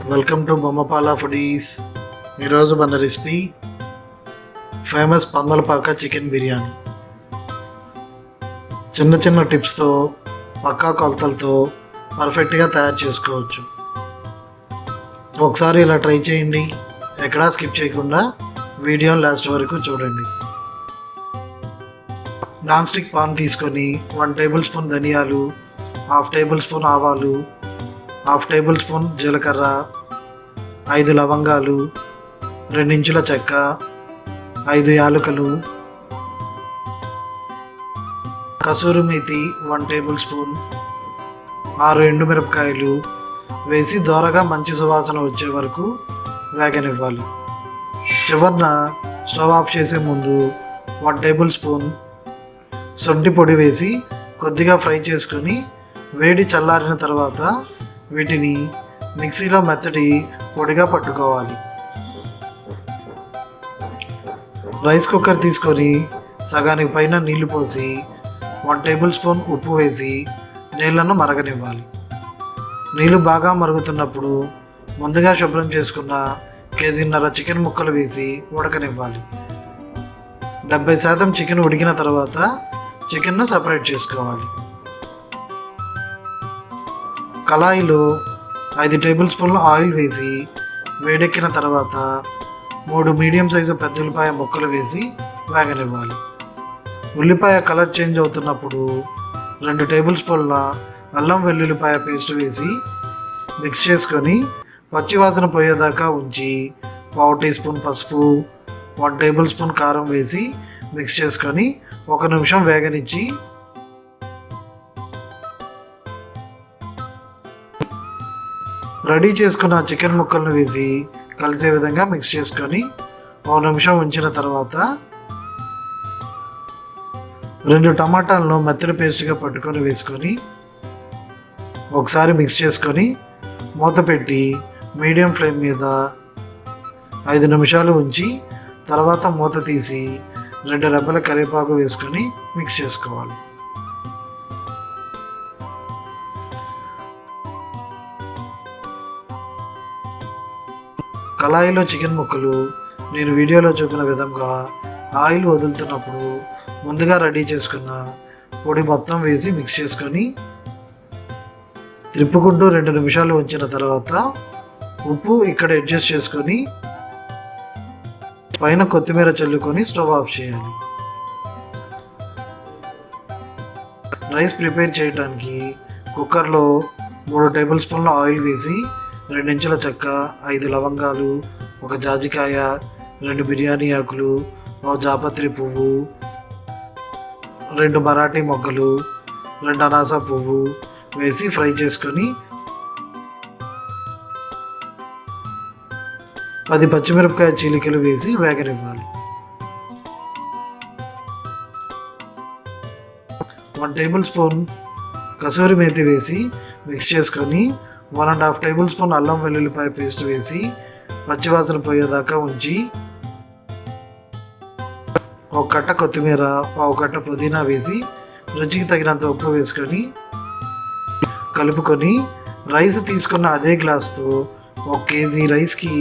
Welcome to Bommapala foodies. ఈరోజు మన recipe famous Pandalapaka chicken biryani. చిన్న చిన్న టిప్స్తో పక్కా కొలతలతో పర్ఫెక్ట్గా తయారు చేసుకోవచ్చు. ఒకసారి ఇలా ట్రై చేయండి. ఎక్కడా స్కిప్ చేయకుండా వీడియోని లాస్ట్ వరకు చూడండి. నాన్ స్టిక్ పాన్ తీసుకొని 1 టేబుల్ స్పూన్ ధనియాలు, 1/2 టేబుల్ స్పూన్ ఆవాలు, 1/2 టేబుల్ స్పూన్ జీలకర్ర, 5 లవంగాలు, 2 ఇంచుల చెక్క, 5 యాలకులు, కసూరి మేతి 1 టేబుల్ స్పూన్, 6 ఎండుమిరపకాయలు వేసి దోరగా మంచి సువాసన వచ్చే వరకు వేగనివ్వాలి. చివరన స్టవ్ ఆఫ్ చేసే ముందు 1 టేబుల్ స్పూన్ శొంఠి పొడి వేసి కొద్దిగా ఫ్రై చేసుకొని వేడి చల్లారిన తర్వాత వీటిని మిక్సీలో మెత్తటి పొడిగా పట్టుకోవాలి. రైస్ కుక్కర్ తీసుకొని సగానికి పైన నీళ్లు పోసి 1 టేబుల్ స్పూన్ ఉప్పు వేసి నీళ్లను మరగనివ్వాలి. నీళ్లు బాగా మరుగుతున్నప్పుడు ముందుగా శుభ్రం చేసుకున్న 1.5 కేజీ చికెన్ ముక్కలు వేసి ఉడకనివ్వాలి. 70% చికెన్ ఉడికిన తర్వాత చికెన్ను సపరేట్ చేసుకోవాలి. కళాయిలో 5 టేబుల్ స్పూన్ల ఆయిల్ వేసి వేడెక్కిన తర్వాత 3 మీడియం సైజు పెద్ద ఉల్లిపాయ ముక్కలు వేసి వేగనివ్వాలి. ఉల్లిపాయ కలర్ చేంజ్ అవుతున్నప్పుడు 2 టేబుల్ స్పూన్ల అల్లం వెల్లుల్లిపాయ పేస్ట్ వేసి మిక్స్ చేసుకొని పచ్చివాసన పోయేదాకా ఉంచి 1/2 టీ స్పూన్ పసుపు, 1 టేబుల్ స్పూన్ కారం వేసి మిక్స్ చేసుకొని 1 నిమిషం వేగనిచ్చి రెడీ చేసుకున్న చికెన్ ముక్కలను వేసి కలిసే విధంగా మిక్స్ చేసుకొని 1 నిమిషం ఉంచిన తర్వాత 2 టమాటాలను మెత్తడి పేస్ట్గా పట్టుకొని వేసుకొని ఒకసారి మిక్స్ చేసుకొని మూత పెట్టి మీడియం ఫ్లేమ్ మీద 5 నిమిషాలు ఉంచి తర్వాత మూత తీసి 2 రెబ్బల కరివేపాకు వేసుకొని మిక్స్ చేసుకోవాలి. కళాయిలో చికెన్ ముక్కలు నేను వీడియోలో చూపిన విధంగా ఆయిల్ వదులుతున్నప్పుడు ముందుగా రెడీ చేసుకున్న పొడి మొత్తం వేసి మిక్స్ చేసుకొని త్రిప్పుకుంటూ 2 నిమిషాలు ఉంచిన తర్వాత ఉప్పు ఇక్కడ అడ్జస్ట్ చేసుకొని పైన కొత్తిమీర చల్లుకొని స్టవ్ ఆఫ్ చేయాలి. రైస్ ప్రిపేర్ చేయడానికి కుక్కర్లో 3 టేబుల్ స్పూన్ల ఆయిల్ వేసి 2 ఇంచుల చెక్క, 5 లవంగాలు, 1 జాజికాయ, 2 బిర్యానీ ఆకులు, 1 జాపత్రి పువ్వు, 2 మరాఠీ మొగ్గలు, 2 అనాస పువ్వు వేసి ఫ్రై చేసుకొని 10 పచ్చిమిరపకాయ చీలికలు వేసి వేగనివ్వాలి. 1 టేబుల్ స్పూన్ కసూరి మేతి వేసి మిక్స్ చేసుకొని 1.5 టేబుల్ స్పూన్ అల్లం వెల్లుల్లిపాయ పేస్ట్ వేసి పచ్చివాసన పోయేదాకా ఉంచి 1 కట్ట కొత్తిమీర, 1/2 కట్ట పుదీనా వేసి రుచికి తగినంత ఉప్పు వేసుకొని కలుపుకొని రైస్ తీసుకున్న అదే గ్లాస్తో 1 కేజీ రైస్కి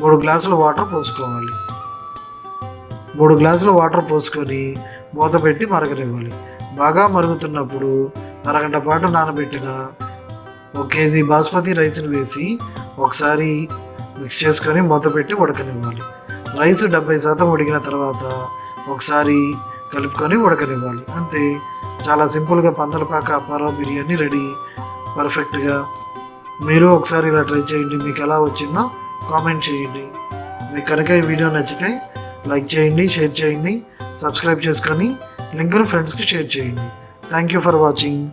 3 గ్లాసుల వాటర్ పోసుకోవాలి. 3 గ్లాసుల వాటర్ పోసుకొని మూత పెట్టి మరగనివ్వాలి. బాగా మరుగుతున్నప్పుడు అరగంట పాటు నానబెట్టిన 1 కేజీ బాస్మతి రైస్ని వేసి ఒకసారి మిక్స్ చేసుకొని మూత పెట్టి ఉడకనివ్వాలి. రైస్ 70% ఉడికిన తర్వాత ఒకసారి కలుపుకొని ఉడకనివ్వాలి. అంతే, చాలా సింపుల్గా పందలపాక అప్పారావు బిర్యానీ రెడీ పర్ఫెక్ట్గా. మీరు ఒకసారి ఇలా ట్రై చేయండి. మీకు ఎలా వచ్చిందో కామెంట్ చేయండి. మీకు కనుక ఈ వీడియో నచ్చితే లైక్ చేయండి, షేర్ చేయండి, సబ్స్క్రైబ్ చేసుకొని లింక్ను ఫ్రెండ్స్కి షేర్ చేయండి. Thank you for watching.